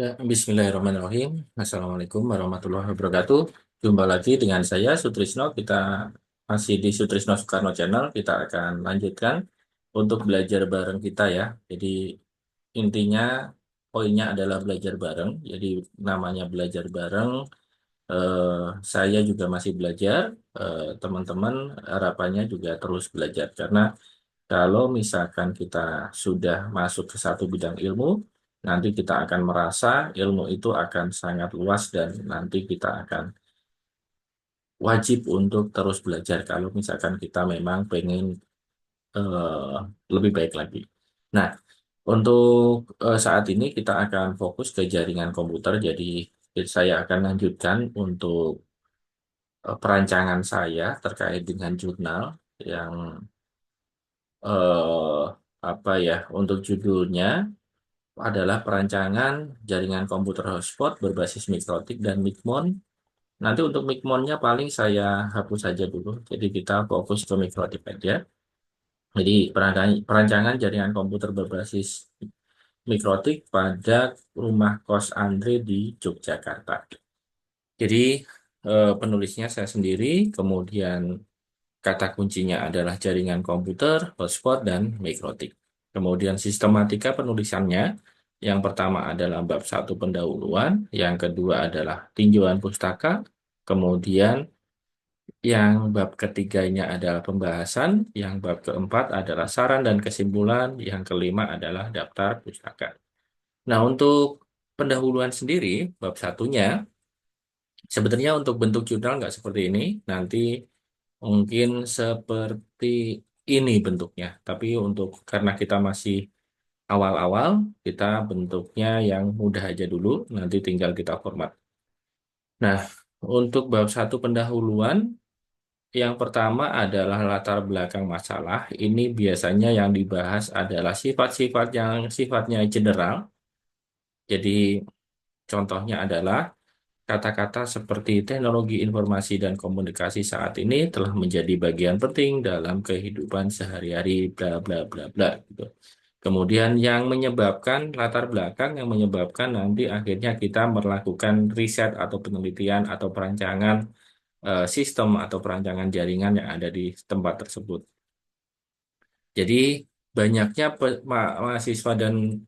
Ya, Bismillahirrahmanirrahim. Assalamualaikum warahmatullahi wabarakatuh. Jumpa lagi dengan saya Sutrisno. Kita masih di Sutrisno Soekarno Channel. Kita akan lanjutkan untuk belajar bareng kita ya. Jadi intinya poinnya adalah belajar bareng. Jadi namanya belajar bareng. eh, saya juga masih belajar. Teman-teman harapannya juga terus belajar karena kalau misalkan kita sudah masuk ke satu bidang ilmu, nanti kita akan merasa ilmu itu akan sangat luas dan nanti kita akan wajib untuk terus belajar kalau misalkan kita memang pengen eh, lebih baik lagi. Nah, untuk saat ini kita akan fokus ke jaringan komputer, jadi saya akan lanjutkan untuk perancangan saya terkait dengan jurnal yang eh, apa ya untuk judulnya adalah perancangan jaringan komputer hotspot berbasis mikrotik dan Micmon. Nanti untuk Micmonnya paling saya hapus saja dulu. Jadi kita fokus ke mikrotik aja. Jadi perancangan jaringan komputer berbasis mikrotik pada rumah kos Andre di Yogyakarta. Jadi penulisnya saya sendiri, kemudian kata kuncinya adalah jaringan komputer, hotspot, dan mikrotik. Kemudian sistematika penulisannya, yang pertama adalah bab satu pendahuluan, yang kedua adalah tinjauan pustaka, kemudian yang bab ketiganya adalah pembahasan, yang bab keempat adalah saran dan kesimpulan, yang kelima adalah daftar pustaka. Nah, untuk pendahuluan sendiri, bab satunya, sebenarnya untuk bentuk jurnal nggak seperti ini, nanti mungkin seperti ini bentuknya. Tapi untuk karena kita masih awal-awal, kita bentuknya yang mudah aja dulu, nanti tinggal kita format. Nah, untuk bab satu pendahuluan, yang pertama adalah latar belakang masalah. Ini biasanya yang dibahas adalah sifat-sifat yang sifatnya general. Jadi contohnya adalah kata-kata seperti teknologi informasi dan komunikasi saat ini telah menjadi bagian penting dalam kehidupan sehari-hari, bla bla bla bla gitu. Kemudian yang menyebabkan latar belakang yang menyebabkan nanti akhirnya kita melakukan riset atau penelitian atau perancangan sistem atau perancangan jaringan yang ada di tempat tersebut. Jadi banyaknya mahasiswa dan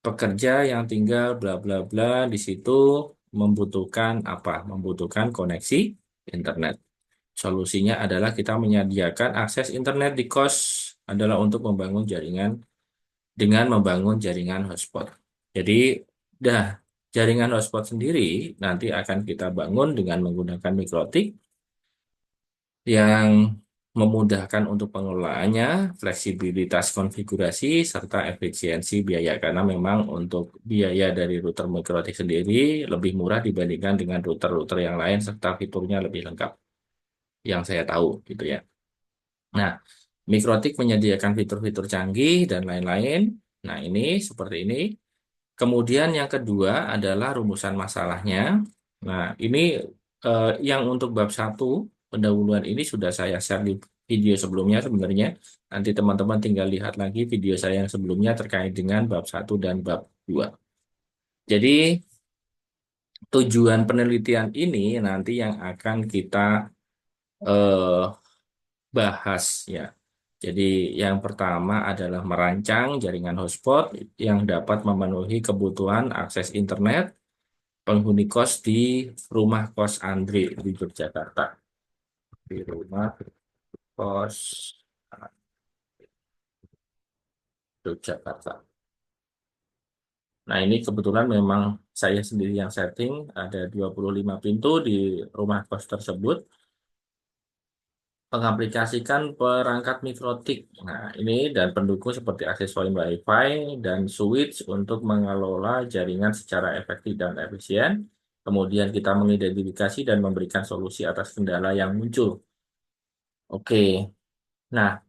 pekerja yang tinggal bla bla bla di situ membutuhkan apa? Membutuhkan koneksi internet. Solusinya adalah kita menyediakan akses internet di kos adalah untuk membangun jaringan dengan membangun jaringan hotspot. Jadi, dah jaringan hotspot sendiri nanti akan kita bangun dengan menggunakan mikrotik yang memudahkan untuk pengelolaannya, fleksibilitas konfigurasi, serta efisiensi biaya. Karena memang untuk biaya dari router mikrotik sendiri lebih murah dibandingkan dengan router-router yang lain, serta fiturnya lebih lengkap, yang saya tahu gitu ya. Nah, mikrotik menyediakan fitur-fitur canggih dan lain-lain. Nah, ini seperti ini. Kemudian yang kedua adalah rumusan masalahnya. Nah, ini yang untuk bab satu pendahuluan ini sudah saya share di video sebelumnya sebenarnya. Nanti teman-teman tinggal lihat lagi video saya yang sebelumnya terkait dengan bab satu dan bab 2. Jadi tujuan penelitian ini nanti yang akan kita eh, bahas ya. Jadi yang pertama adalah merancang jaringan hotspot yang dapat memenuhi kebutuhan akses internet penghuni kos di rumah kos Andre di Yogyakarta. Di rumah kos Yogyakarta. Nah, ini kebetulan memang saya sendiri yang setting, ada 25 pintu di rumah kos tersebut, mengaplikasikan perangkat mikrotik. Nah, ini dan pendukung seperti aksesoris Wi-Fi dan switch untuk mengelola jaringan secara efektif dan efisien. Kemudian kita mengidentifikasi dan memberikan solusi atas kendala yang muncul. Oke, nah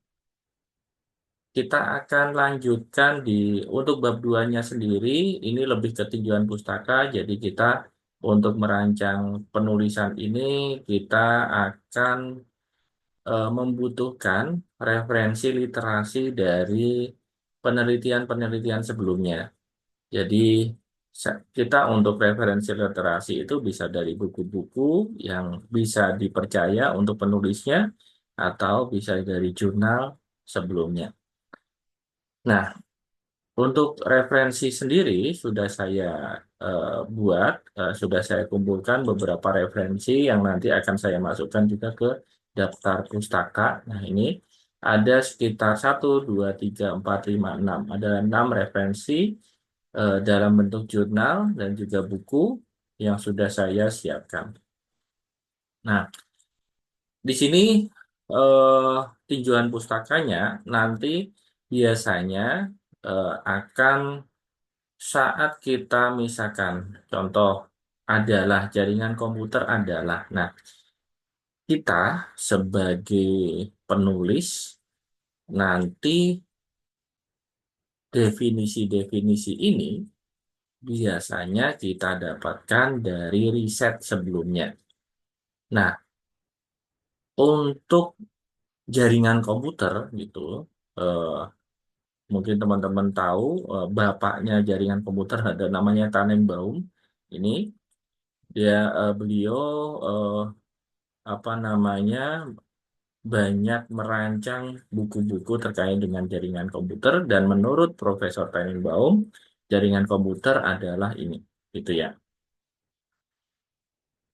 kita akan lanjutkan untuk bab 2-nya sendiri, ini lebih ke tinjauan pustaka, jadi kita untuk merancang penulisan ini, kita akan membutuhkan referensi literasi dari penelitian-penelitian sebelumnya. Jadi, Kita untuk referensi literasi itu bisa dari buku-buku yang bisa dipercaya untuk penulisnya, atau bisa dari jurnal sebelumnya. Nah, untuk referensi sendiri sudah saya buat, sudah saya kumpulkan beberapa referensi yang nanti akan saya masukkan juga ke daftar pustaka. Nah, ini ada sekitar 1, 2, 3, 4, 5, 6. Ada 6 referensi dalam bentuk jurnal dan juga buku yang sudah saya siapkan. Nah, di sini eh, tinjauan pustakanya nanti biasanya akan saat kita misalkan contoh adalah jaringan komputer adalah. Nah, kita sebagai penulis nanti definisi-definisi ini biasanya kita dapatkan dari riset sebelumnya. Nah, untuk jaringan komputer gitu, eh, mungkin teman-teman tahu bapaknya jaringan komputer ada namanya Tannenbaum. Ini beliau eh, apa namanya banyak merancang buku-buku terkait dengan jaringan komputer, dan menurut Profesor Tannenbaum jaringan komputer adalah ini, gitu ya.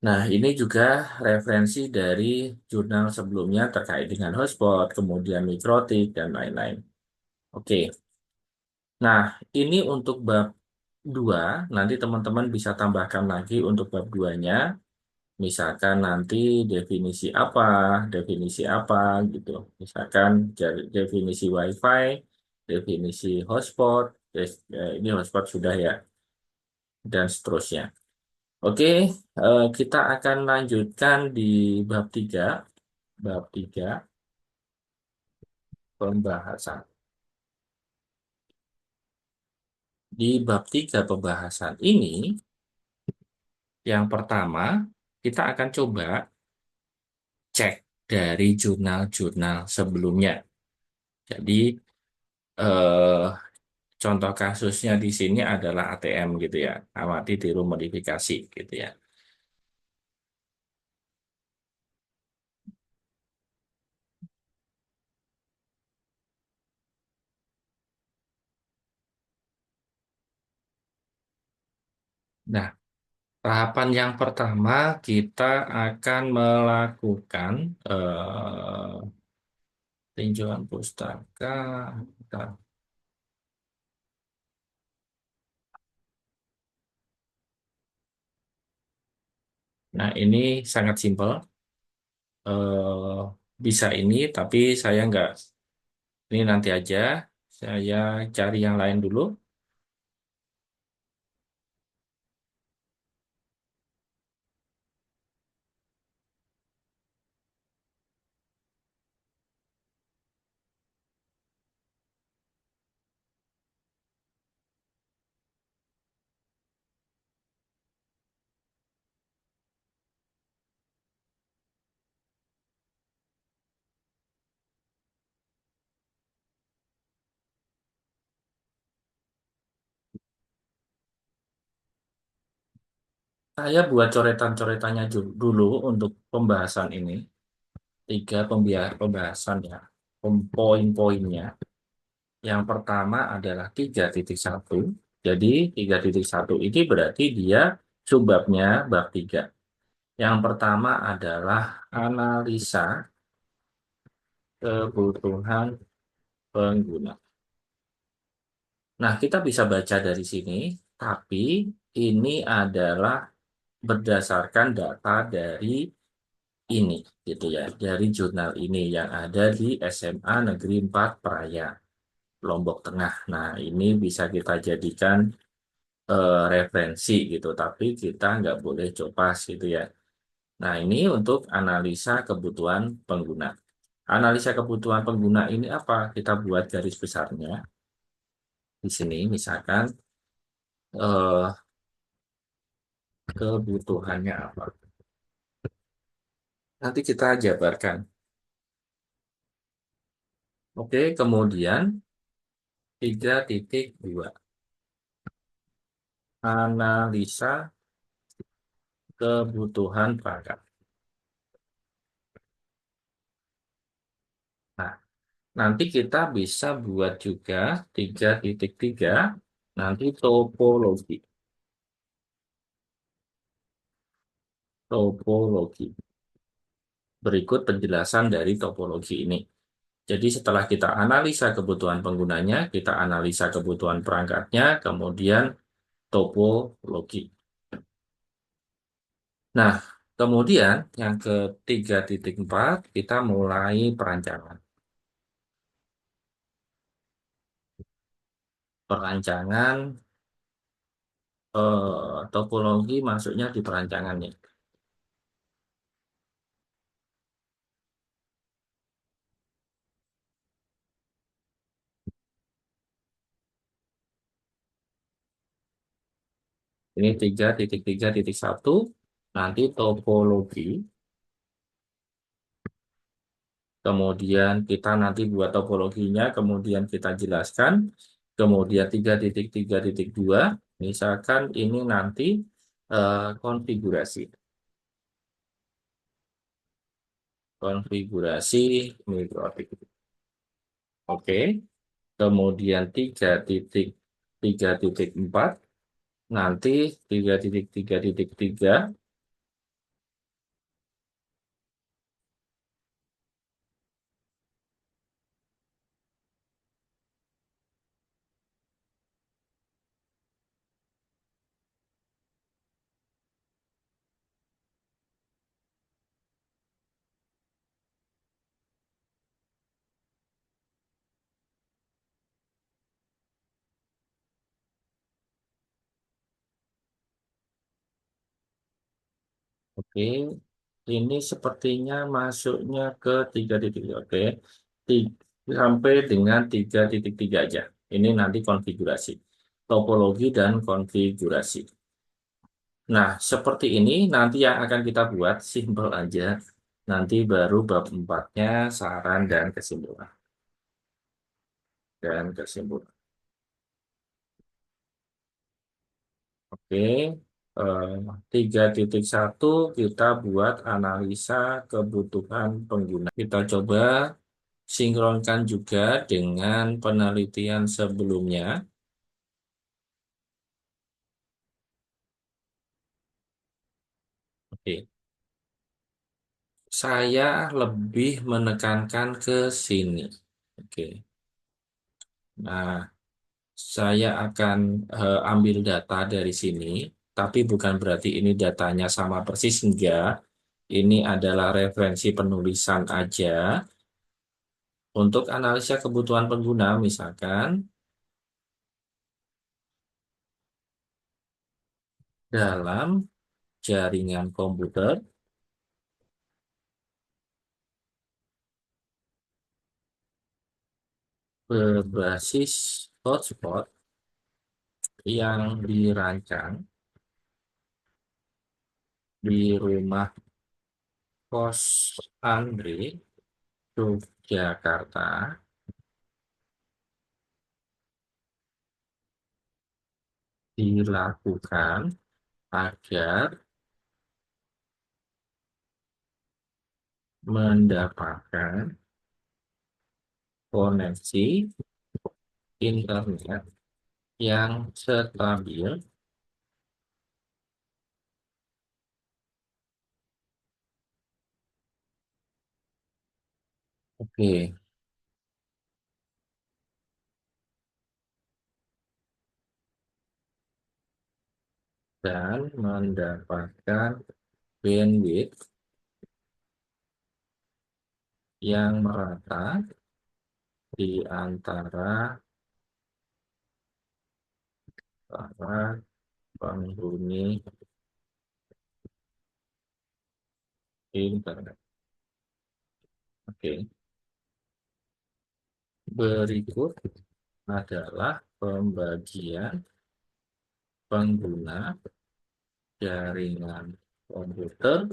Nah, ini juga referensi dari jurnal sebelumnya terkait dengan hotspot, kemudian mikrotik, dan lain-lain. Oke, nah ini untuk bab 2, nanti teman-teman bisa tambahkan lagi untuk bab 2-nya. Misalkan nanti definisi apa gitu. Misalkan definisi WiFi, definisi hotspot, ini hotspot sudah ya, dan seterusnya. Oke, kita akan lanjutkan di bab 3, bab 3 pembahasan. Di bab 3 pembahasan ini, yang pertama kita akan coba cek dari jurnal-jurnal sebelumnya. Jadi eh, contoh kasusnya di sini adalah ATM gitu ya, amati tiru modifikasi gitu ya. Nah, tahapan yang pertama kita akan melakukan tinjauan pustaka. Bentar. Nah, ini sangat simpel. Eh, Bisa ini, tapi saya nggak. Ini nanti aja. Saya cari yang lain dulu. Saya buat coretan-coretannya dulu untuk pembahasan ini. 3 pembahasan ya. Poin-poinnya. Yang pertama adalah 3.1. Jadi 3.1 ini berarti dia subbabnya bab 3. Yang pertama adalah analisa kebutuhan pengguna. Nah, kita bisa baca dari sini, tapi ini adalah berdasarkan data dari ini, gitu ya, dari jurnal ini yang ada di SMA Negeri 4 Praia, Lombok Tengah. Nah, ini bisa kita jadikan referensi gitu, tapi kita nggak boleh copas gitu ya. Nah, ini untuk analisa kebutuhan pengguna. Analisa kebutuhan pengguna ini apa? Kita buat garis besarnya di sini, misalkan eh, kebutuhannya apa. Nanti kita jabarkan. Oke, kemudian 3.2. analisa kebutuhan perangkat. Nah, nanti kita bisa buat juga 3.3, nanti topologi. Topologi. Berikut penjelasan dari topologi ini. Jadi setelah kita analisa kebutuhan penggunanya, kita analisa kebutuhan perangkatnya, kemudian topologi. Nah, kemudian yang ke 3.4 kita mulai perancangan. Perancangan topologi masuknya di perancangan nih. Ini 3.3.1, nanti topologi. Kemudian kita nanti buat topologinya, kemudian kita jelaskan. Kemudian 3.3.2, misalkan ini nanti konfigurasi. Konfigurasi mikrotik. Oke. Kemudian 3.3.4, nanti 3.3.3. Oke, ini sepertinya masuknya ke 3.3. Oke, sampai dengan 3.3 aja. Ini nanti konfigurasi. Topologi dan konfigurasi. Nah, seperti ini nanti yang akan kita buat, simpel aja. Nanti baru bab 4-nya, saran dan kesimpulan. Dan kesimpulan. Oke, 3.1 kita buat analisa kebutuhan pengguna. Kita coba sinkronkan juga dengan penelitian sebelumnya. Oke, saya lebih menekankan ke sini. Oke, nah saya akan ambil data dari sini, tapi bukan berarti ini datanya sama persis, enggak. Ini adalah referensi penulisan aja untuk analisa kebutuhan pengguna, misalkan dalam jaringan komputer berbasis hotspot yang dirancang di rumah kos Andre, Yogyakarta, dilakukan agar mendapatkan koneksi internet yang stabil. Oke, dan mendapatkan bandwidth yang merata di antara para penghuni internet. Oke, berikut adalah pembagian pengguna jaringan komputer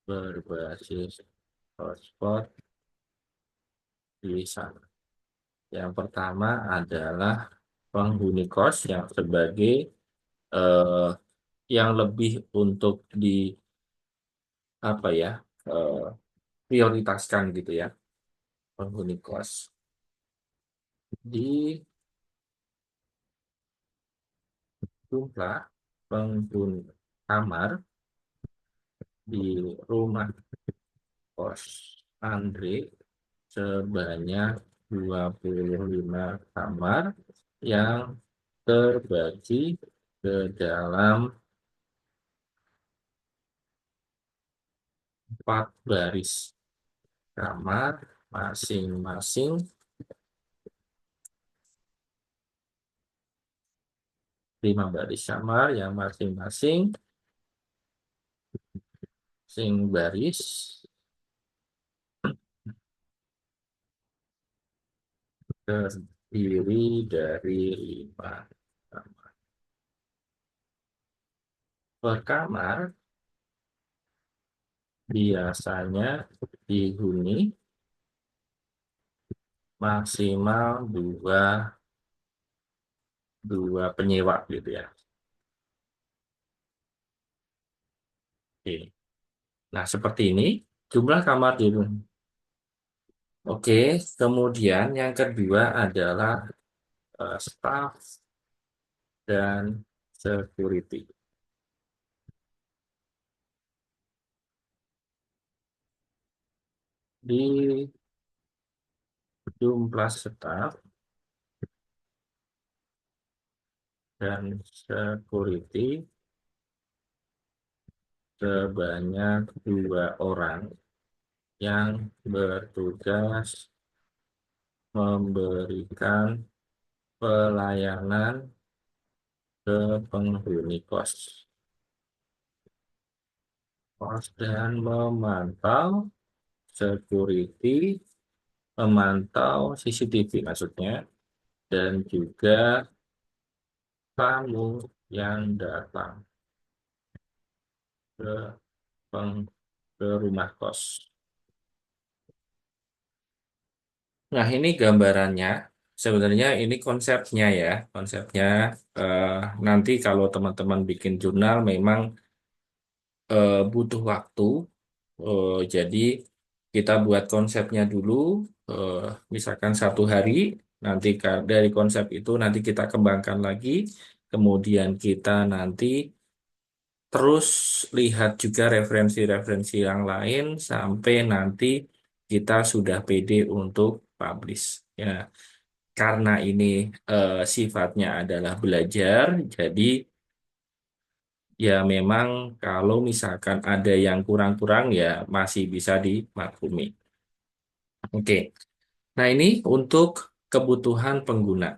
berbasis hotspot di sana. Yang pertama adalah penghuni kos yang sebagai eh, yang lebih untuk di apa ya eh, prioritaskan gitu ya penghuni kos di jumlah penghuni kamar di rumah kos Andre sebanyak 25 kamar yang terbagi ke dalam 4 baris kamar masing-masing, 5 baris kamar yang masing-masing sing baris terdiri dari 5 kamar. Per kamar biasanya dihuni maksimal dua penyewa gitu ya. Oke. Nah, seperti ini jumlah kamar di rumah. Oke, kemudian yang kedua adalah staff dan security. Di jumlah staff dan security sebanyak 2 orang yang bertugas memberikan pelayanan ke penghuni kos dan security, memantau CCTV maksudnya, dan juga tamu yang datang ke, ke rumah kos. Nah, ini gambarannya. Sebenarnya ini konsepnya ya. Konsepnya eh, nanti kalau teman-teman bikin jurnal memang butuh waktu. Jadi kita buat konsepnya dulu, eh, misalkan 1 hari. Nanti dari konsep itu nanti kita kembangkan lagi. Kemudian kita nanti terus lihat juga referensi-referensi yang lain sampai nanti kita sudah pede untuk publish. Ya, karena ini sifatnya adalah belajar, jadi ya memang kalau misalkan ada yang kurang-kurang ya masih bisa dimaklumi. Oke, nah ini untuk kebutuhan pengguna.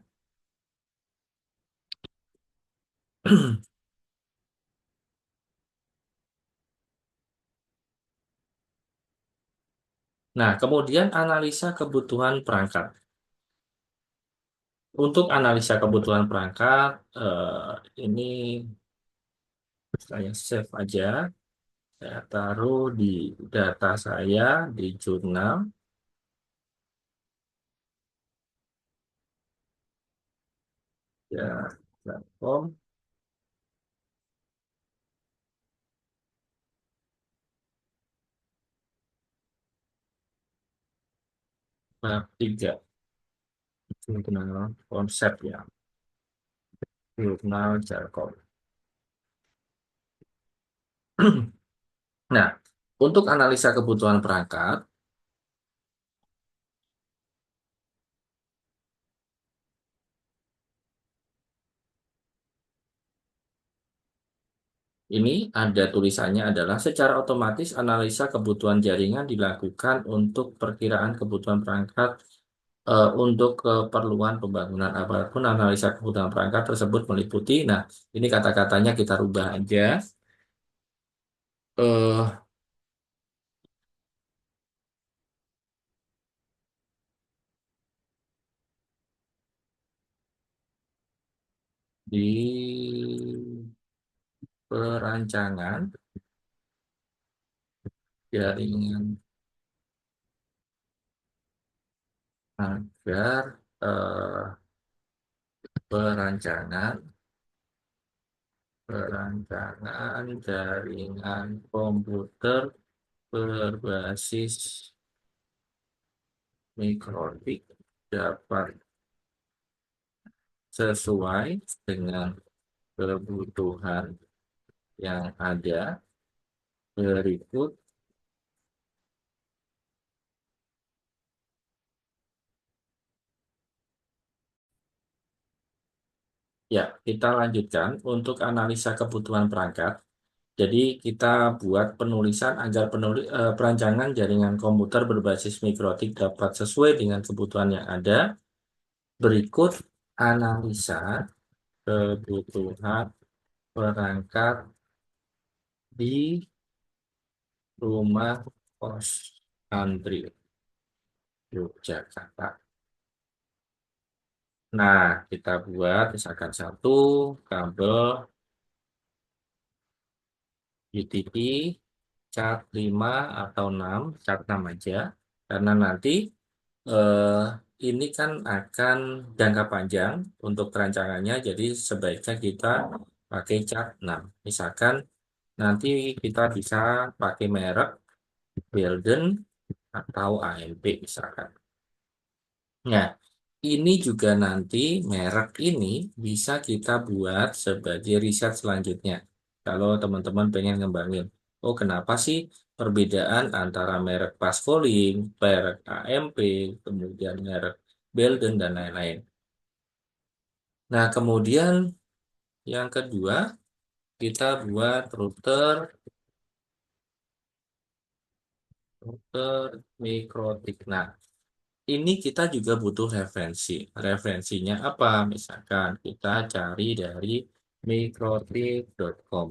Nah, kemudian analisa kebutuhan perangkat. Untuk analisa kebutuhan perangkat, ini saya save aja. Saya taruh di data saya di jurnal ya platform bab 3 jurnal konsep ya jurnal Jarkom. Nah, untuk analisa kebutuhan perangkat ini ada tulisannya adalah secara otomatis analisa kebutuhan jaringan dilakukan untuk perkiraan kebutuhan perangkat untuk keperluan pembangunan apapun analisa kebutuhan perangkat tersebut meliputi. Nah, ini kata-katanya kita rubah aja. eh di perancangan jaringan agar perancangan perancangan jaringan komputer berbasis mikrotik dapat sesuai dengan kebutuhan yang ada berikut. Ya, kita lanjutkan untuk analisa kebutuhan perangkat. Jadi kita buat penulisan agar perancangan jaringan komputer berbasis mikrotik dapat sesuai dengan kebutuhan yang ada. Berikut analisa kebutuhan perangkat di rumah kos antri Yogyakarta. Nah, kita buat misalkan satu kabel UTP cat 5 atau 6, cat 6 aja. Karena nanti eh, ini kan akan jangka panjang untuk perancangannya, jadi sebaiknya kita pakai cat 6. Misalkan nanti kita bisa pakai merek Belden atau AMP misalkan. Nah, ini juga nanti merek ini bisa kita buat sebagai riset selanjutnya. Kalau teman-teman pengen ngembangin, oh kenapa sih perbedaan antara merek Pascaline, merek AMP, kemudian merek Belden dan lain-lain. Nah, kemudian yang kedua kita buat router mikrotik. Nah, ini kita juga butuh referensi. Referensinya apa? Misalkan kita cari dari mikrotik.com.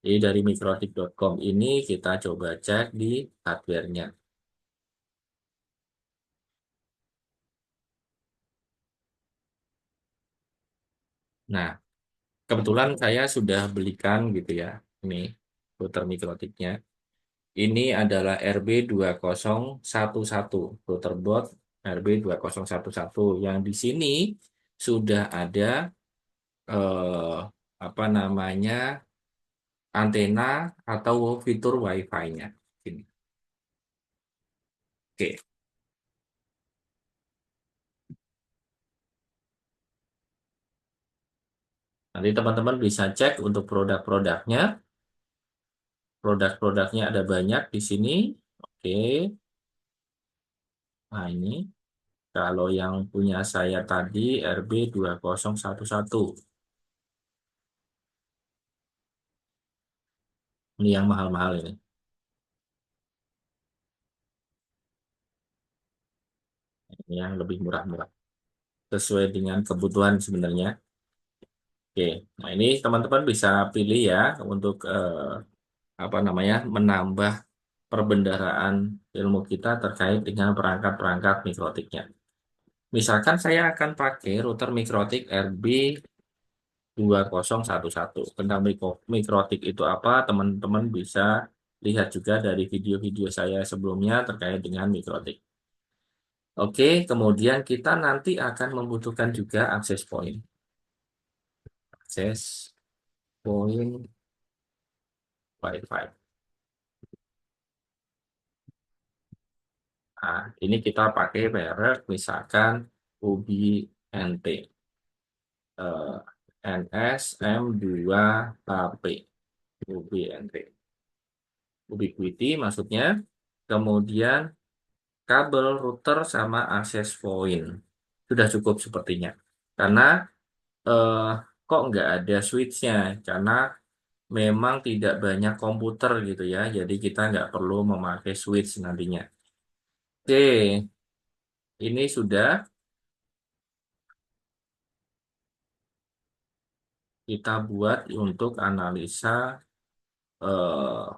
Jadi dari mikrotik.com ini kita coba cek di hardware-nya. Nah, kebetulan saya sudah belikan gitu ya. Ini router mikrotiknya. Ini adalah RB2011, router board RB2011 yang di sini sudah ada eh, apa namanya antena atau fitur Wi-Fi-nya. Ini. Oke, nanti teman-teman bisa cek untuk produk-produknya. Produk-produknya ada banyak di sini. Oke, nah ini kalau yang punya saya tadi RB2011. Ini yang mahal-mahal ini. Ini yang lebih murah-murah. Sesuai dengan kebutuhan sebenarnya. Oke, nah ini teman-teman bisa pilih ya untuk apa namanya menambah perbendaharaan ilmu kita terkait dengan perangkat-perangkat mikrotiknya. Misalkan saya akan pakai router mikrotik RB2011. Tentang mikrotik itu apa, teman-teman bisa lihat juga dari video-video saya sebelumnya terkait dengan mikrotik. Oke, kemudian kita nanti akan membutuhkan juga akses point. Akses point Wi-Fi. Nah, ini kita pakai merek misalkan UBI NT. eh, NSM2HP UBNT Ubiquiti maksudnya, kemudian kabel router sama access point sudah cukup sepertinya, karena eh, kok nggak ada switchnya, karena memang tidak banyak komputer gitu ya, jadi kita nggak perlu memakai switch nantinya. Oke, ini sudah kita buat untuk analisa eh,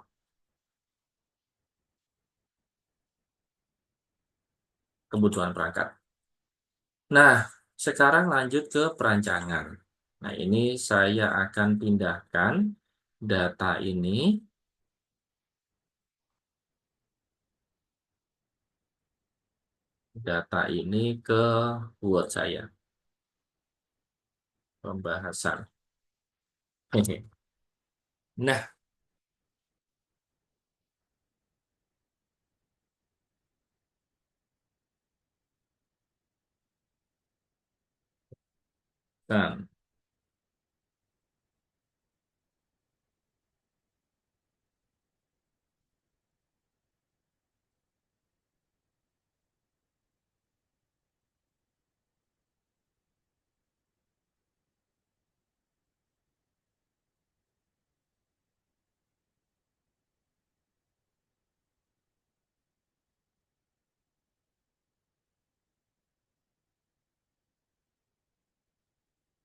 kebutuhan perangkat. Nah, sekarang lanjut ke perancangan. Nah, ini saya akan pindahkan data ini, ke Word saya. pembahasan. Hehe. Nah, dan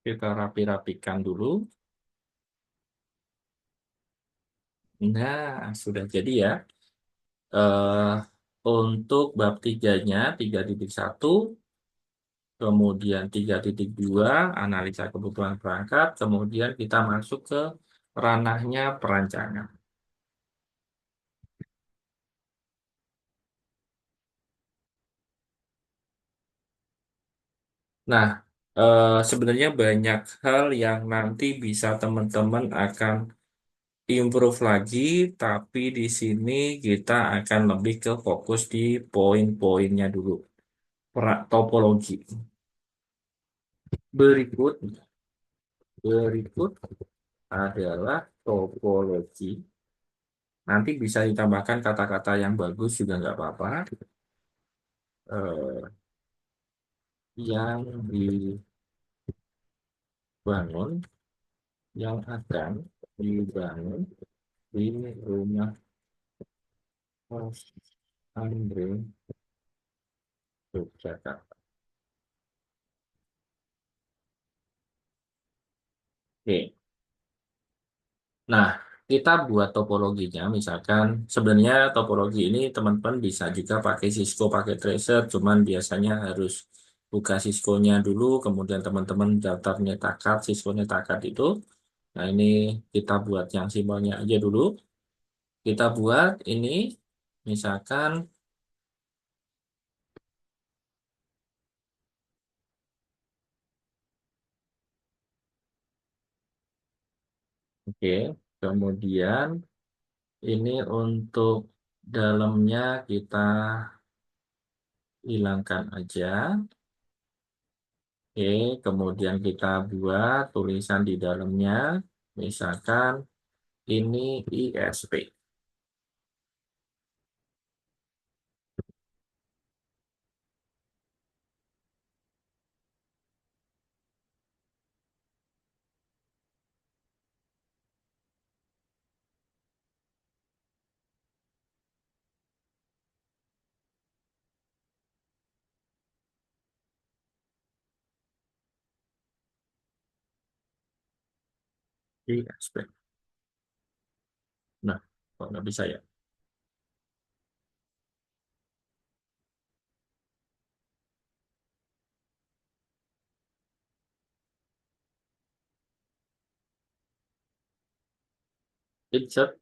kita rapi-rapikan dulu. Nah, sudah jadi ya. eh untuk bab tiganya, 3.1, kemudian 3.2, analisa kebutuhan perangkat, kemudian kita masuk ke ranahnya perancangan. Nah, sebenarnya banyak hal yang nanti bisa teman-teman akan improve lagi, tapi di sini kita akan lebih ke fokus di poin-poinnya dulu. Topologi. Berikut, berikut adalah topologi. Nanti bisa ditambahkan kata-kata yang bagus juga nggak apa-apa. Eh, yang dibangun, yang akan dibangun di rumah Mas Andre Yogyakarta. Oke. Nah, kita buat topologinya, misalkan sebenarnya topologi ini teman-teman bisa juga pakai Cisco, pakai Tracer, cuman biasanya harus buka Cisco-nya dulu, kemudian teman-teman daftar nyetakat, Cisco nyetakat itu. Nah, ini kita buat yang simbolnya aja dulu. Kita buat ini, misalkan, oke, kemudian ini untuk dalamnya kita hilangkan aja. Oke, kemudian kita buat tulisan di dalamnya, misalkan ini ISP. ISP. Nah, kok nggak bisa ya? Insert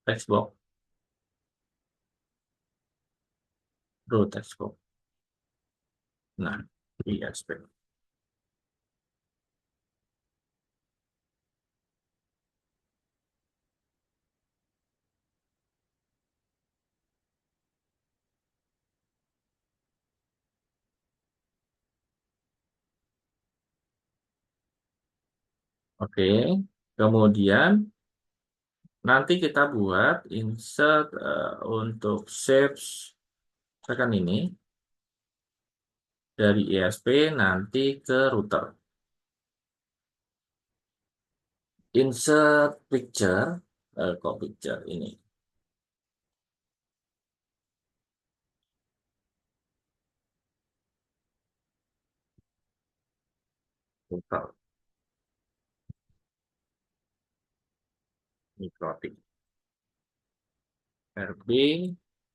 text box, row text box. Nah, ISP. Oke, kemudian nanti kita buat insert untuk shapes, misalkan ini, dari ISP nanti ke router. Insert picture, kok picture ini, router, mikrotik, RB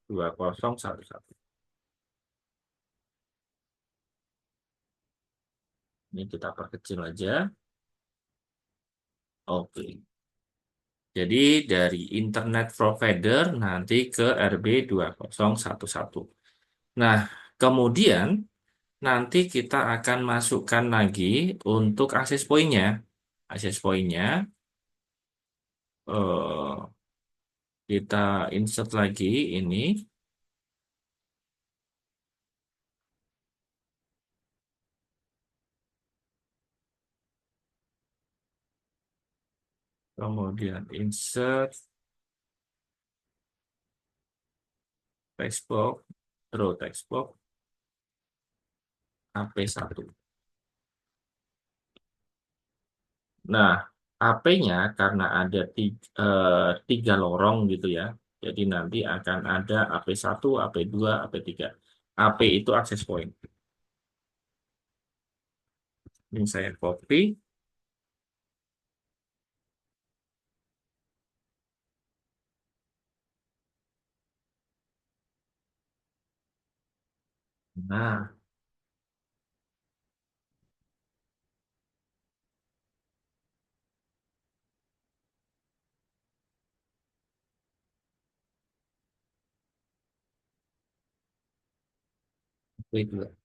2011. Ini kita perkecil aja. Oke. Jadi dari internet provider nanti ke RB 2011. Nah, kemudian nanti kita akan masukkan lagi untuk akses poinnya. Akses poinnya eh, kita insert lagi ini, kemudian insert text box, draw text box, AP1. Nah, AP-nya karena ada tiga lorong gitu ya. Jadi nanti akan ada AP1, AP2, AP3. AP itu akses point. Ini saya copy. Nah, itu.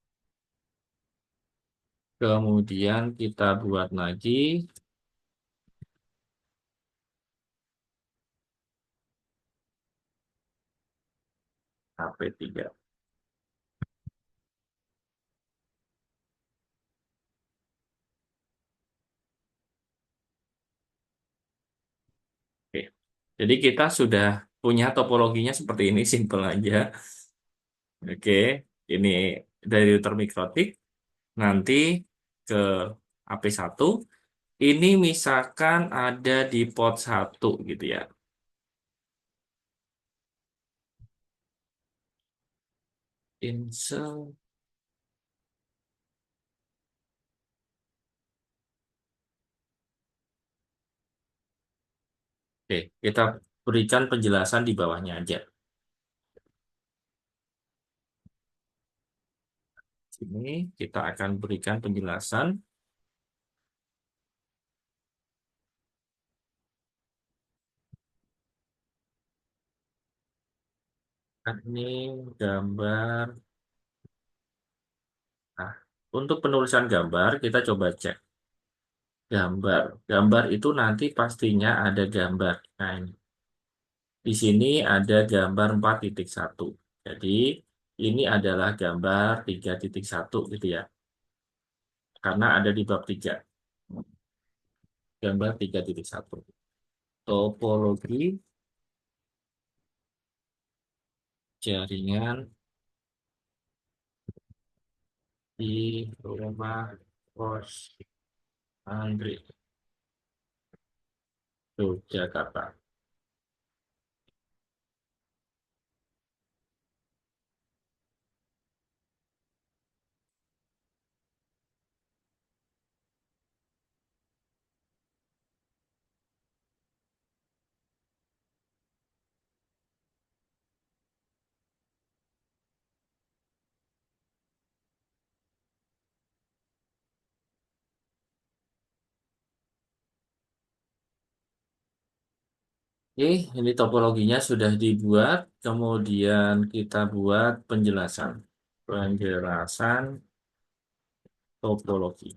Kemudian kita buat lagi AP3. Oke. Jadi kita sudah punya topologinya seperti ini, simple aja. Oke, ini dari router mikrotik. Nanti ke AP1. Ini misalkan ada di port 1 gitu ya. Insert. Oke, kita berikan penjelasan di bawahnya aja. Sini kita akan berikan penjelasan. Ini gambar. Nah, untuk penulisan gambar kita coba cek. Gambar. Gambar itu nanti pastinya ada gambar. Nah, di sini ada gambar 4.1. Jadi ini adalah gambar 3.1 gitu ya. Karena ada di bab 3. Gambar 3.1. Topologi jaringan di rumah kos Andre, Yogyakarta. Oke, ini topologinya sudah dibuat. Kemudian kita buat penjelasan. Penjelasan topologi.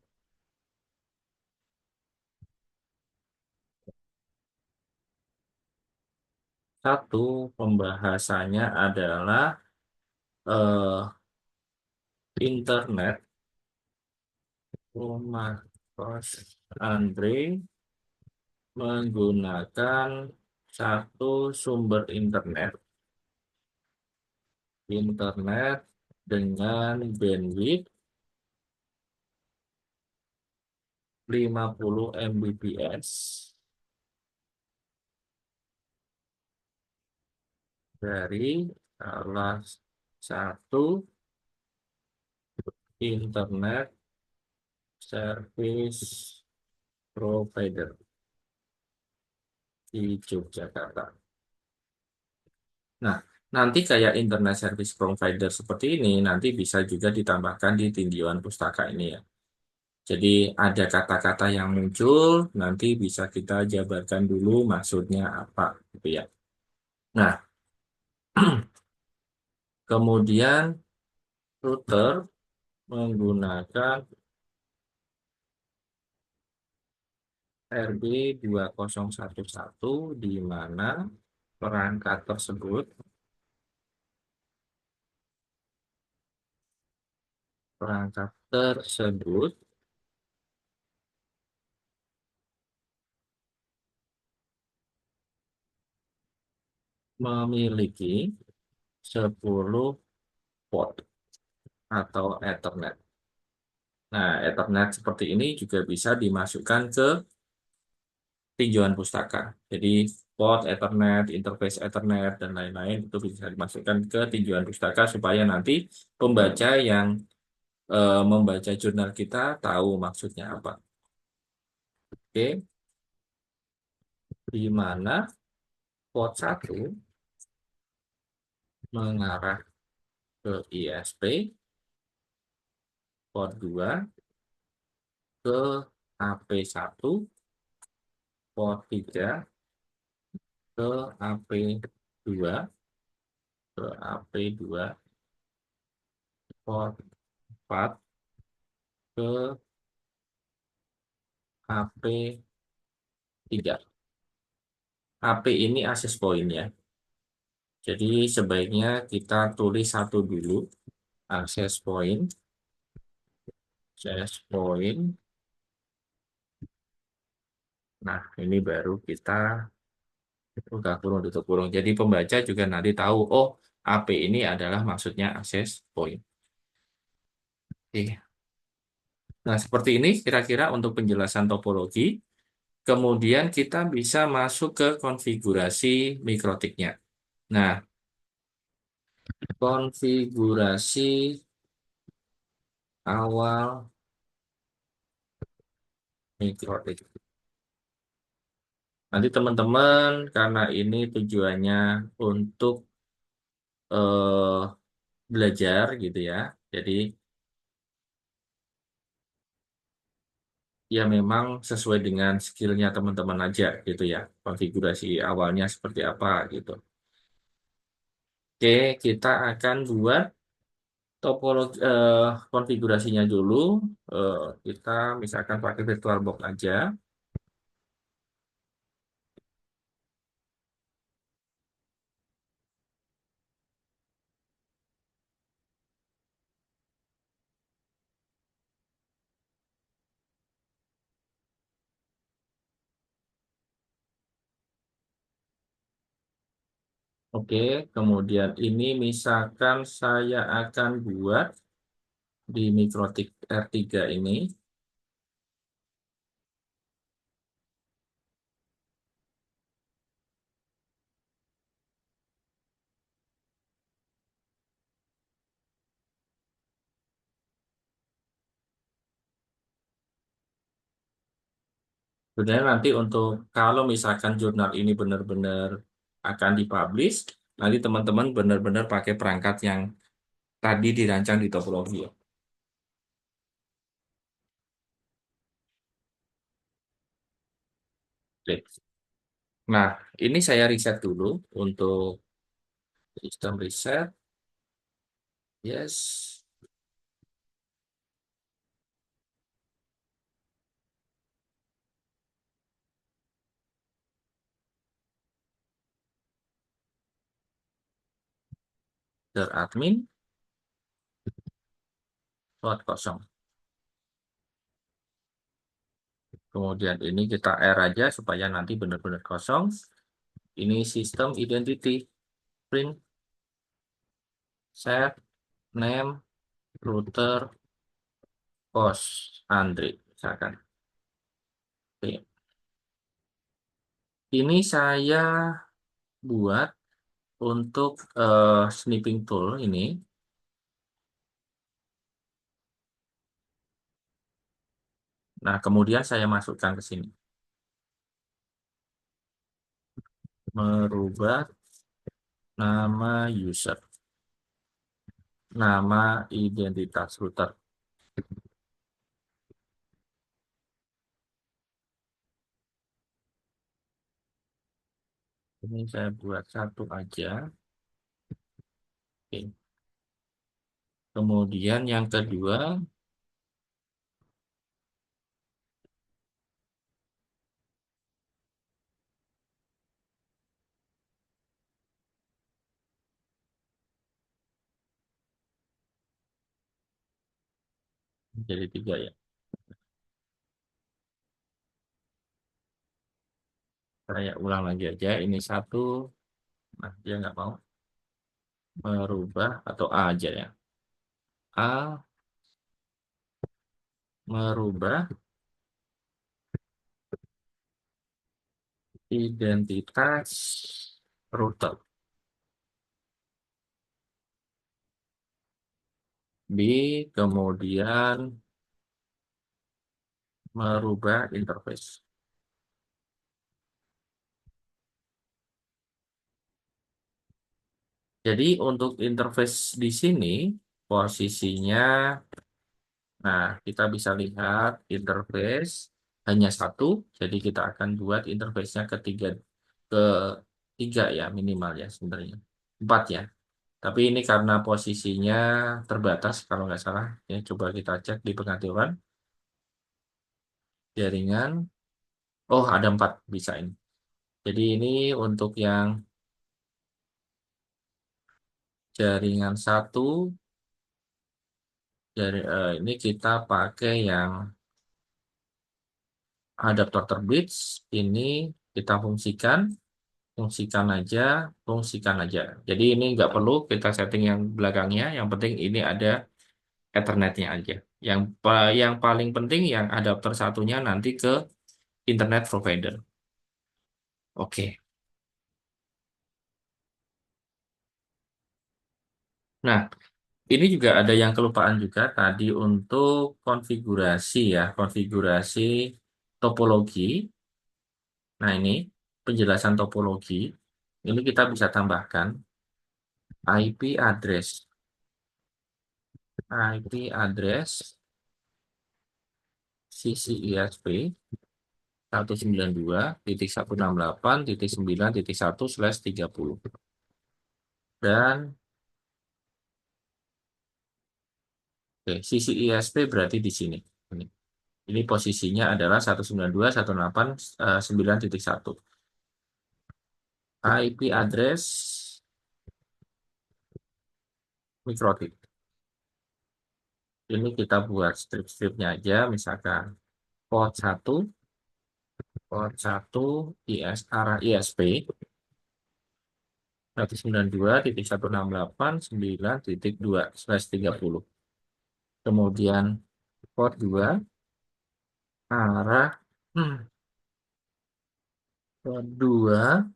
Satu, pembahasannya adalah eh, internet rumah kos Andre menggunakan satu sumber internet dengan bandwidth 50 Mbps dari salah satu internet service provider di Yogyakarta. Nah, nanti kayak internet service provider seperti ini nanti bisa juga ditambahkan di tinjauan pustaka ini ya. Jadi ada kata-kata yang muncul, nanti bisa kita jabarkan dulu maksudnya apa gitu ya. Nah, kemudian router menggunakan RB2011 di mana perangkat tersebut memiliki 10 port atau Ethernet. Nah, Ethernet seperti ini juga bisa dimasukkan ke tinjauan pustaka. Jadi port Ethernet, interface Ethernet, dan lain-lain itu bisa dimasukkan ke tinjauan pustaka supaya nanti pembaca yang membaca jurnal kita tahu maksudnya apa. Oke, di mana port 1 mengarah ke ISP, port 2 ke AP1, port 3 ke AP2, ke AP2, port 4 ke AP3. AP ini access point ya. Jadi sebaiknya kita tulis satu dulu, access point, access point. Nah, ini baru kita buka kurung, tutup kurung. Jadi pembaca juga nanti tahu, oh AP ini adalah maksudnya access point. Oke. Nah, seperti ini kira-kira untuk penjelasan topologi. Kemudian kita bisa masuk ke konfigurasi mikrotiknya. Nah, konfigurasi awal mikrotik. Nanti teman-teman, karena ini tujuannya untuk belajar gitu ya. Jadi ya memang sesuai dengan skillnya teman-teman aja gitu ya. Konfigurasi awalnya seperti apa gitu. Oke, kita akan buat topologi konfigurasinya dulu. Eh, kita misalkan pakai VirtualBox aja. Oke, kemudian ini misalkan saya akan buat di Mikrotik R3 ini. Sebenarnya nanti untuk kalau misalkan jurnal ini benar-benar akan dipublish, nanti teman-teman benar-benar pakai perangkat yang tadi dirancang di topologi ya. Oke. Nah, ini saya riset dulu untuk sistem riset. Yes, admin, slot kosong. Kemudian ini kita R aja supaya nanti benar-benar kosong. Ini sistem identity, print, set, name, router, host, Andre, misalkan. Oke. Ini saya buat untuk snipping tool ini. Nah, kemudian saya masukkan ke sini. Merubah nama user, nama identitas router. Ini saya buat satu aja. Oke. Kemudian yang kedua, jadi tiga ya. Saya ulang lagi aja. Ini satu, nah dia nggak mau merubah atau A aja ya. A merubah identitas router. B kemudian merubah interface. Jadi untuk interface di sini posisinya, nah kita bisa lihat interface hanya satu, jadi kita akan buat interface-nya ketiga ya minimal ya sebenarnya. Empat ya. Tapi ini karena posisinya terbatas kalau nggak salah. Ya, coba kita cek di pengaturan jaringan. Oh, ada empat bisa ini. Jadi ini untuk yang jaringan satu, ini kita pakai yang adaptor terbits. Ini kita fungsikan aja. Jadi ini nggak perlu kita setting yang belakangnya. Yang penting ini ada Ethernetnya aja. Yang paling penting yang adapter satunya nanti ke internet provider. Oke. Nah, ini juga ada yang kelupaan juga tadi untuk konfigurasi ya, konfigurasi topologi. Nah, ini penjelasan topologi. Ini kita bisa tambahkan IP address. IP address CCISP 192.168.9.1/30. Dan oke, CCISP berarti di sini. Ini posisinya adalah 192.168.9.1. IP address mikrotik. Ini kita buat strip-stripnya aja, misalkan port satu arah ISP 192.168.9.2/30. Kemudian port 2 arah port 2,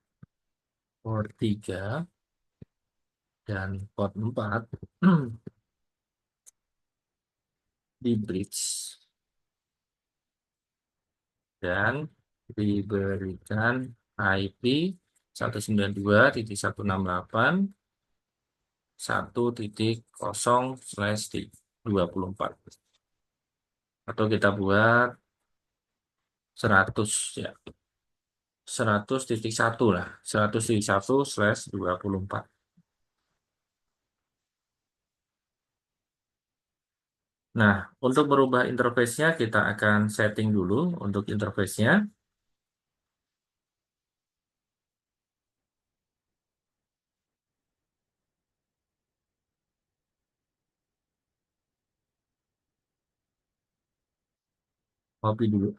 port 3 dan port 4 di bridge dan diberikan IP 192.168.1.0/24 atau kita buat 100 ya, 100.1 lah, 100.1/24. Nah, untuk merubah interface-nya kita akan setting dulu untuk interface-nya. Copy dulu.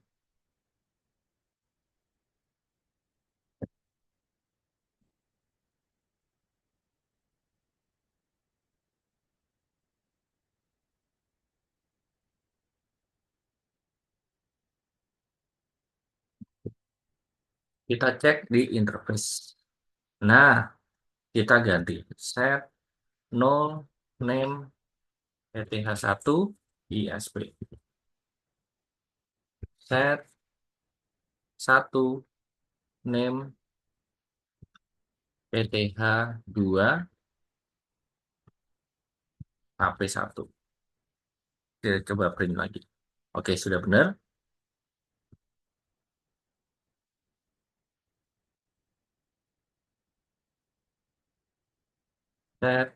Kita cek di interface. Nah, kita ganti set no name ETH1 ISP. Set 1 name ETH2 HP1. Kita coba print lagi. Oke, sudah benar. Set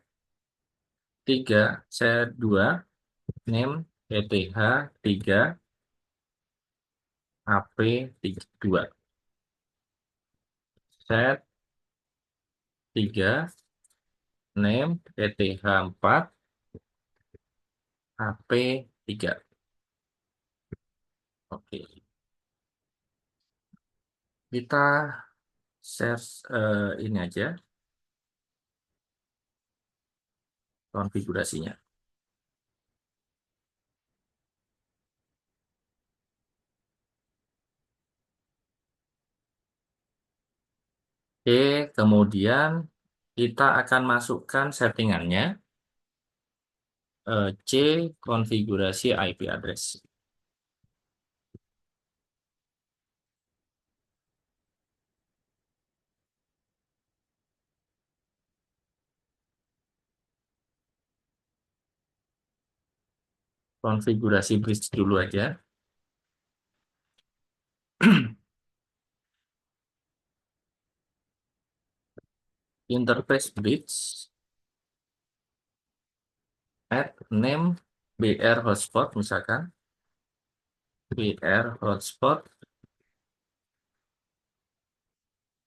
3 set 2 name ETH 3 AP 2 set 3 name ETH 4 AP 3. Oke, kita share ini aja konfigurasinya. Oke, kemudian kita akan masukkan settingannya, C konfigurasi IP address. Konfigurasi bridge dulu aja. Interface bridge add name BR hotspot misalkan BR hotspot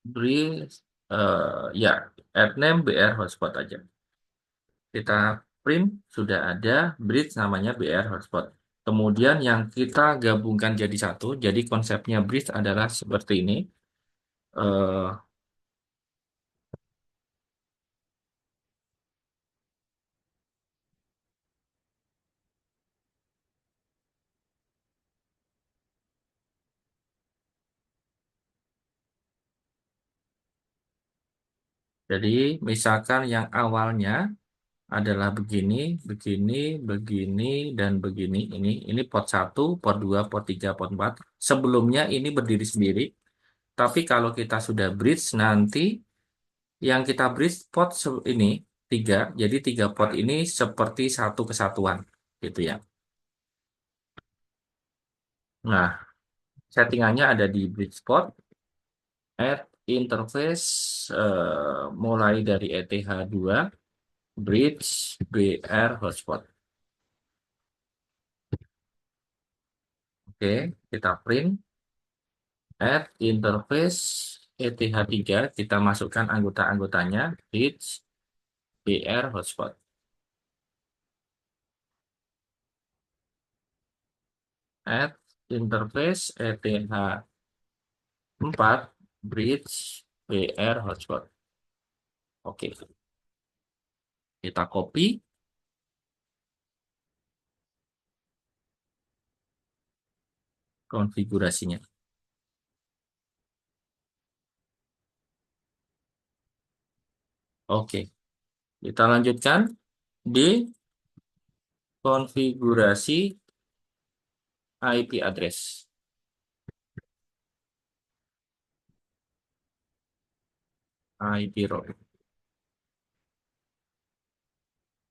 bridge ya add name BR hotspot aja. Kita print sudah ada bridge namanya BR hotspot. Kemudian yang kita gabungkan jadi satu. Jadi konsepnya bridge adalah seperti ini. Eh, jadi misalkan yang awalnya adalah begini, begini, begini, dan begini. Ini pot 1, pot 2, pot 3, pot 4. Sebelumnya ini berdiri sendiri. Tapi kalau kita sudah bridge, nanti yang kita bridge pot ini 3. Jadi 3 pot ini seperti satu kesatuan. Gitu ya. Nah, settingannya ada di bridge pot, add interface, mulai dari ETH2, bridge, BR, hotspot. Oke, kita print. Add interface ETH3, kita masukkan anggota-anggotanya, bridge, BR, hotspot. Add interface ETH4, bridge, BR, hotspot. Oke, kita copy, konfigurasinya. Oke, kita lanjutkan di konfigurasi IP address. IP row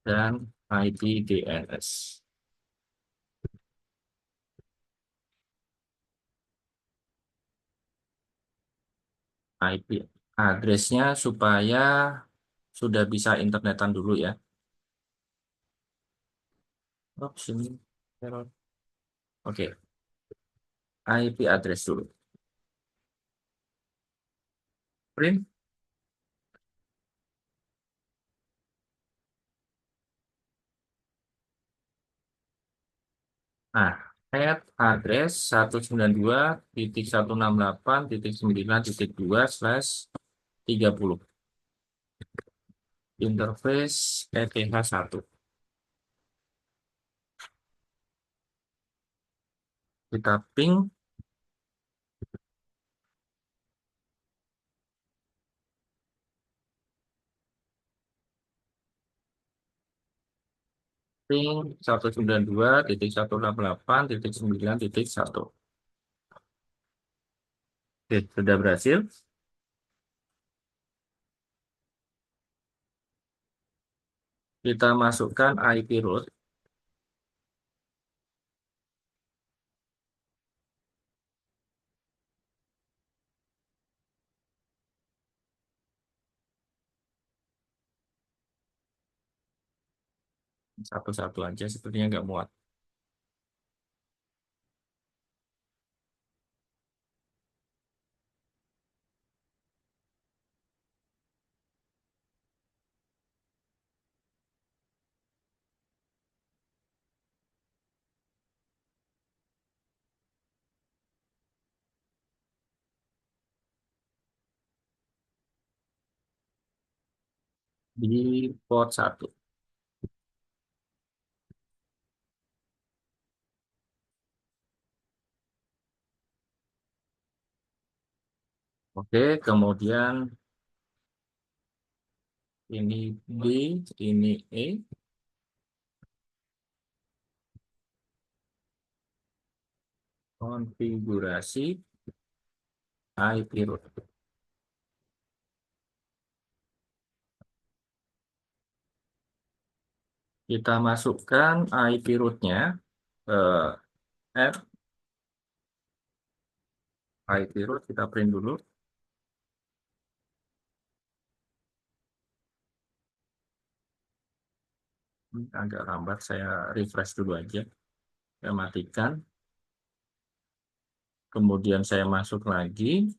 dan IP DNS. IP address-nya supaya sudah bisa internetan dulu ya. Oh, sini. Error. Oke, IP address dulu. Print. Nah, add address 192.168.9.2/30. Interface ETH1. Kita ping 192.168.9.1. Oke, sudah berhasil. Kita masukkan IP root. Satu-satu aja sepertinya nggak muat. Di port satu. Oke, kemudian ini B, ini E, konfigurasi IP root. Kita masukkan IP rootnya F IP root, kita print dulu. Agak lambat, saya refresh dulu aja. Saya matikan. Kemudian saya masuk lagi.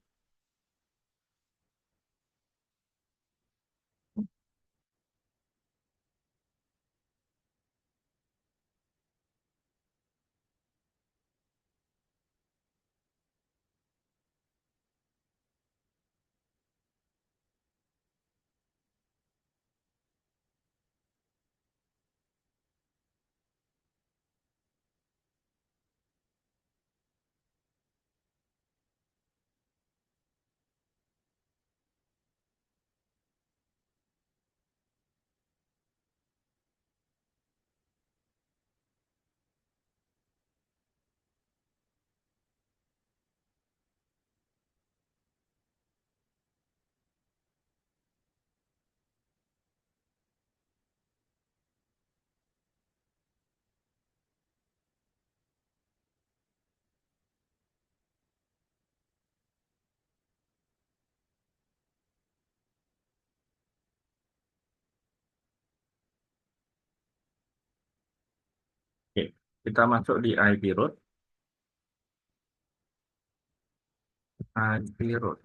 Oke, kita masuk di IP root. IP root.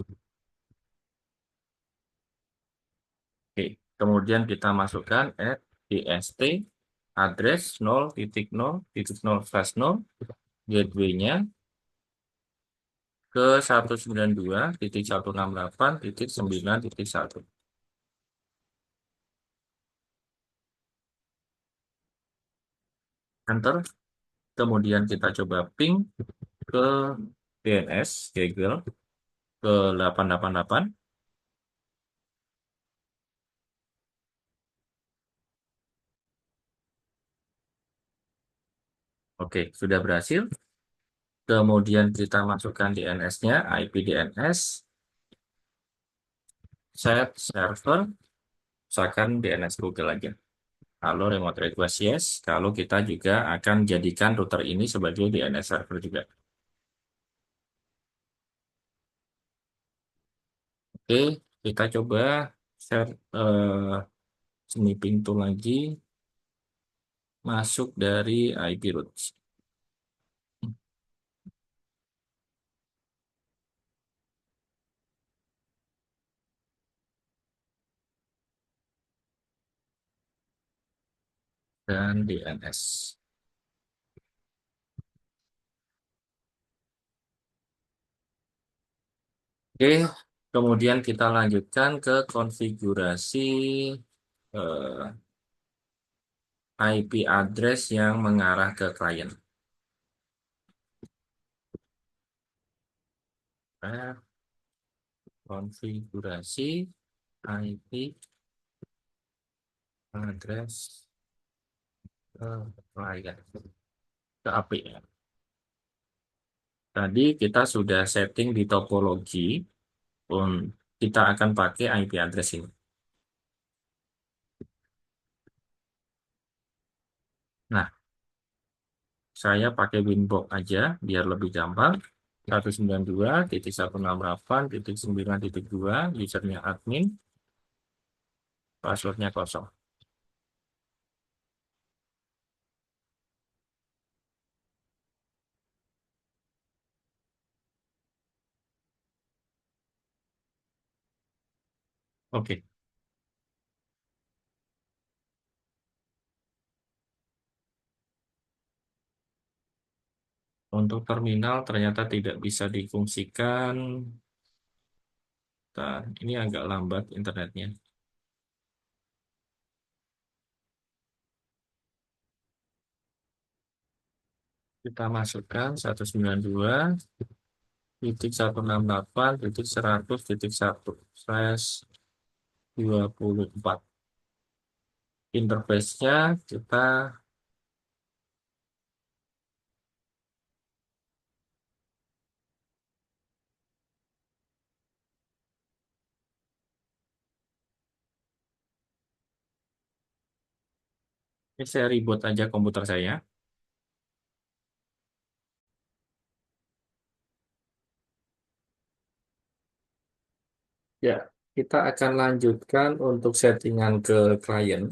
Oke, kemudian kita masukkan dst address 0.0.0/0 gateway-nya ke 192.168.9.1. Enter. Kemudian kita coba ping ke DNS Google ke 888. Oke, sudah berhasil. Kemudian kita masukkan DNS-nya, IP DNS, set server, misalkan DNS Google aja. Kalau remote request yes, kalau kita juga akan jadikan router ini sebagai DNS server juga. Oke, kita coba share snipping tool lagi, masuk dari IP root. Dan DNS. Oke, kemudian kita lanjutkan ke konfigurasi IP address yang mengarah ke klien. Konfigurasi IP address ke klien, ke API. Tadi kita sudah setting di topologi, kita akan pakai IP address ini. Nah, saya pakai Winbox aja biar lebih gampang. 192.168.9.2, usernya admin, passwordnya kosong. Oke, untuk terminal ternyata tidak bisa difungsikan. Bentar, ini agak lambat internetnya. Kita masukkan 192.168.100.1/24. Interface-nya kita ini saya reboot aja komputer saya. Ya, kita akan lanjutkan untuk settingan ke klien.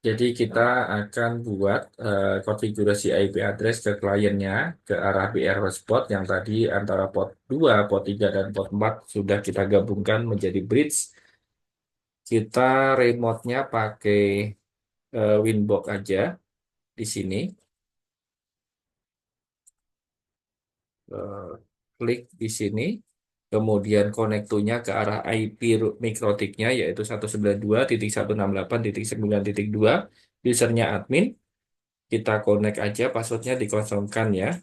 Jadi kita akan buat konfigurasi IP address ke kliennya ke arah BR hotspot yang tadi antara port 2, port 3, dan port 4 sudah kita gabungkan menjadi bridge. Kita remote-nya pakai Winbox aja di sini. Eh, Klik di sini. Kemudian connect to-nya ke arah IP mikrotiknya yaitu 192.168.9.2. Usernya admin. Kita connect aja, passwordnya dikosongkan ya.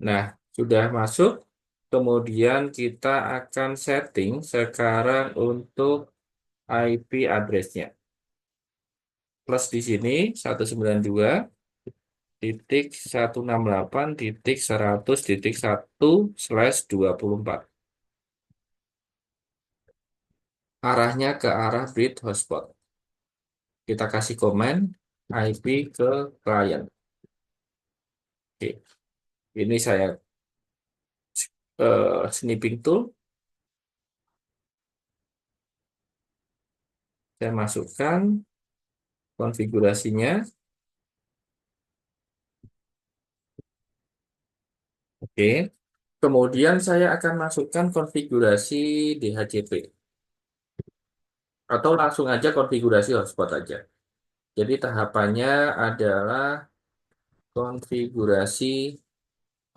Nah, sudah masuk. Kemudian kita akan setting sekarang untuk IP address-nya. Plus di sini 192.168.100.1/24. Arahnya ke arah bridge hotspot. Kita kasih command IP ke klien. Oke, ini saya snipping tool. Saya masukkan konfigurasinya. Oke. Kemudian saya akan masukkan konfigurasi DHCP atau langsung aja konfigurasi hotspot aja. Jadi tahapannya adalah konfigurasi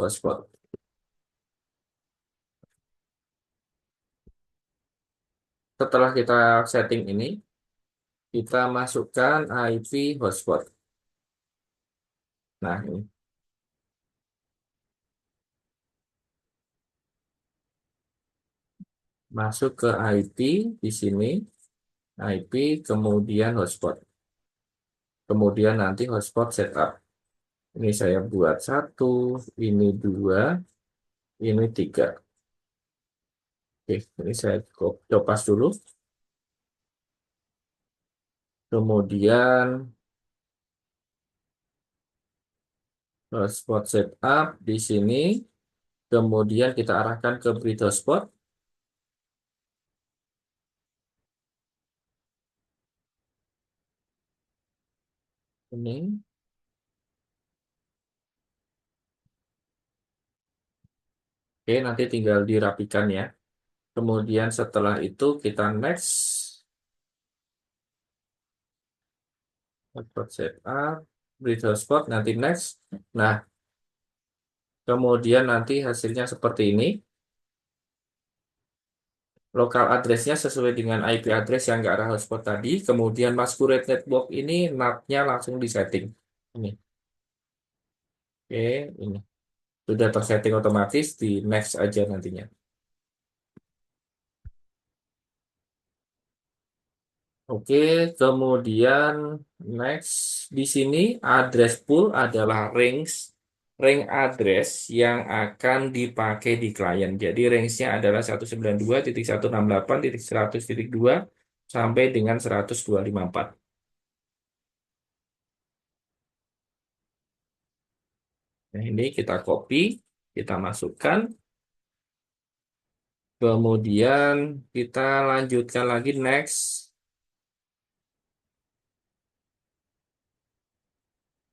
hotspot. Setelah kita setting ini, kita masukkan IP hotspot. Nah, ini masuk ke IP di sini, IP kemudian hotspot. Kemudian nanti hotspot setup. Ini saya buat satu, ini dua, ini tiga. Oke, ini saya copas dulu. Kemudian hotspot setup di sini. Kemudian kita arahkan ke bridge hotspot. Ini. Oke, nanti tinggal dirapikan ya. Kemudian setelah itu kita next. Hotspot setup, bridge hotspot, nanti next. Nah, kemudian nanti hasilnya seperti ini. Lokal address-nya sesuai dengan IP address yang ke arah hotspot tadi. Kemudian masquerade network ini NAT-nya langsung disetting. Ini. Oke, ini. Sudah tersetting otomatis di next aja nantinya. Oke, kemudian next di sini address pool adalah range address yang akan dipakai di klien. Jadi range-nya adalah 192.168.100.2 sampai dengan 102.54. Nah, ini kita copy, kita masukkan, kemudian kita lanjutkan lagi next.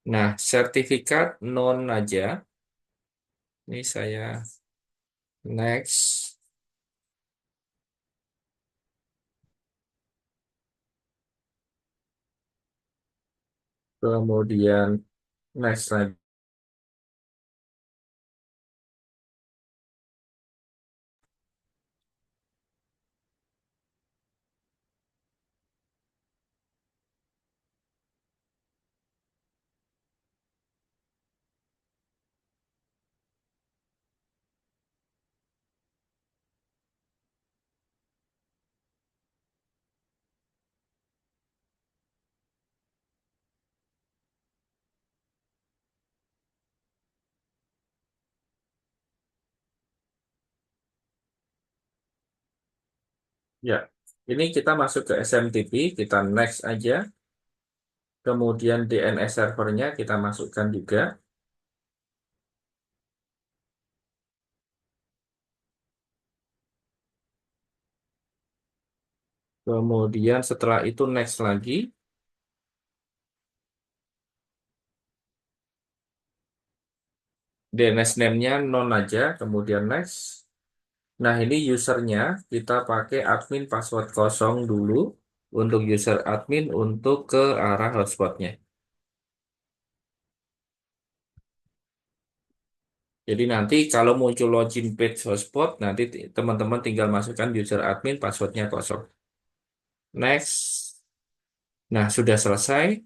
Nah, sertifikat non aja. Ini saya next. kemudian next lagi. Ya, ini kita masuk ke SMTP, kita next aja. Kemudian DNS servernya kita masukkan juga. Kemudian setelah itu next lagi. DNS name-nya non aja, kemudian next. Nah, ini usernya kita pakai admin password kosong dulu untuk user admin untuk ke arah hotspotnya. Jadi nanti kalau muncul login page hotspot, nanti teman-teman tinggal masukkan user admin passwordnya kosong. Next. Nah, sudah selesai.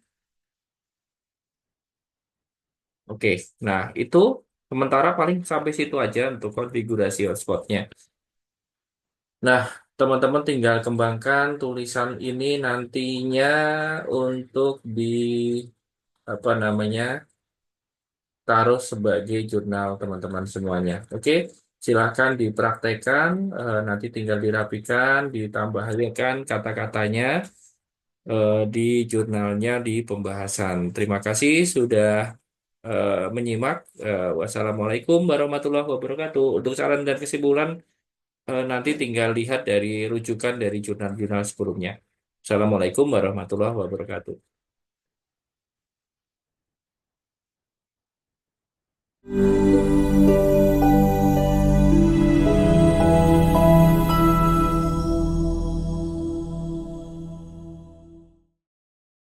Oke, nah itu sementara paling sampai situ aja untuk konfigurasi hotspotnya. Nah, teman-teman tinggal kembangkan tulisan ini nantinya untuk di apa namanya taruh sebagai jurnal teman-teman semuanya. Oke, silahkan dipraktekkan, nanti tinggal dirapikan, ditambahkan kata-katanya di jurnalnya di pembahasan. Terima kasih sudah menyimak. Wassalamualaikum warahmatullahi wabarakatuh. Untuk saran dan kesimpulan nanti tinggal lihat dari rujukan dari jurnal-jurnal sebelumnya. Assalamualaikum warahmatullahi wabarakatuh.